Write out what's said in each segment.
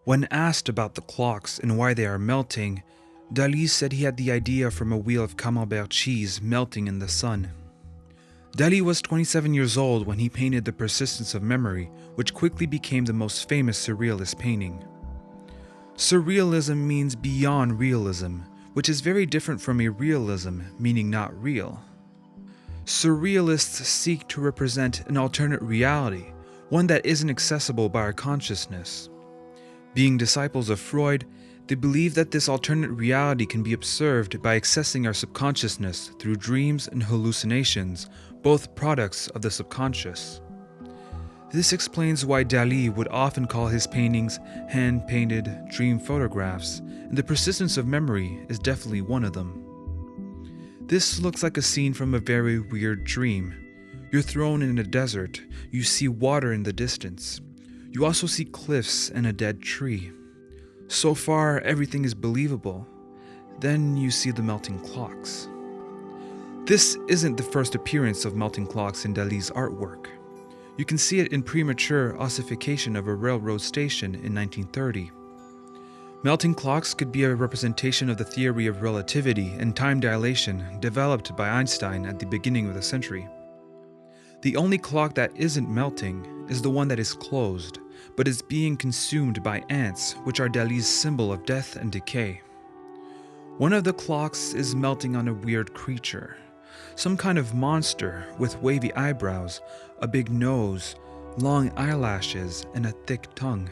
When asked about the clocks and why they are melting, Dali said he had the idea from a wheel of camembert cheese melting in the sun. Dali was 27 years old when he painted The Persistence of Memory, which quickly became the most famous Surrealist painting. Surrealism means beyond realism, which is very different from a realism, meaning not real. Surrealists seek to represent an alternate reality, one that isn't accessible by our consciousness. Being disciples of Freud, they believe that this alternate reality can be observed by accessing our subconsciousness through dreams and hallucinations, both products of the subconscious. This explains why Dali would often call his paintings hand-painted dream photographs, and The Persistence of Memory is definitely one of them. This looks like a scene from a very weird dream. You're thrown in a desert, you see water in the distance. You also see cliffs and a dead tree. So far, everything is believable. Then you see the melting clocks. This isn't the first appearance of melting clocks in Dali's artwork. You can see it in premature ossification of a railroad station in 1930. Melting clocks could be a representation of the theory of relativity and time dilation developed by Einstein at the beginning of the century. The only clock that isn't melting is the one that is closed, but is being consumed by ants, which are Dali's symbol of death and decay. One of the clocks is melting on a weird creature, some kind of monster with wavy eyebrows, a big nose, long eyelashes, and a thick tongue.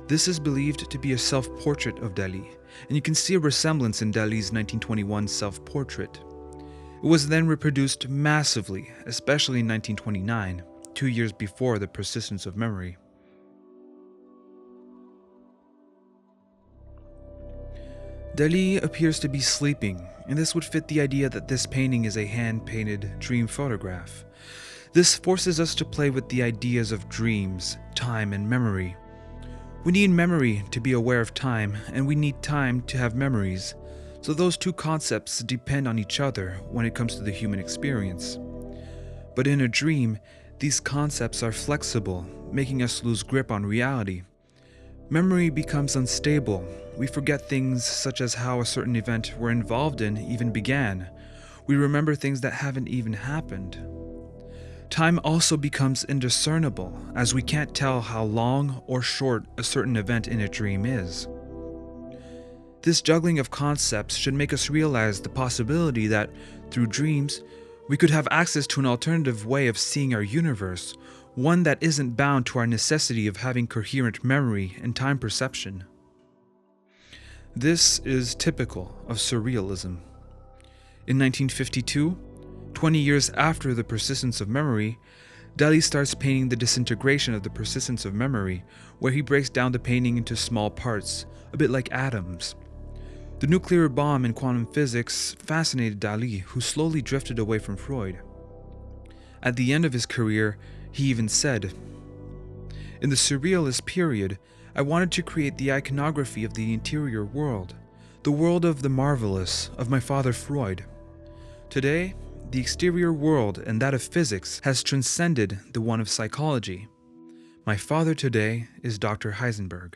This is believed to be a self-portrait of Dali, and you can see a resemblance in Dali's 1921 self-portrait. It was then reproduced massively, especially in 1929, 2 years before The Persistence of Memory. Dali appears to be sleeping, and this would fit the idea that this painting is a hand-painted dream photograph. This forces us to play with the ideas of dreams, time, and memory. We need memory to be aware of time, and we need time to have memories. So those two concepts depend on each other when it comes to the human experience. But in a dream, these concepts are flexible, making us lose grip on reality. Memory becomes unstable. We forget things such as how a certain event we're involved in even began. We remember things that haven't even happened. Time also becomes indiscernible, as we can't tell how long or short a certain event in a dream is. This juggling of concepts should make us realize the possibility that, through dreams, we could have access to an alternative way of seeing our universe, one that isn't bound to our necessity of having coherent memory and time perception. This is typical of Surrealism. In 1952, 20 years after The Persistence of Memory, Dali starts painting The Disintegration of the Persistence of Memory, where he breaks down the painting into small parts, a bit like atoms. The nuclear bomb in quantum physics fascinated Dali, who slowly drifted away from Freud. At the end of his career, he even said, "In the Surrealist period, I wanted to create the iconography of the interior world, the world of the marvelous, of my father Freud. Today, the exterior world and that of physics has transcended the one of psychology. My father today is Dr. Heisenberg."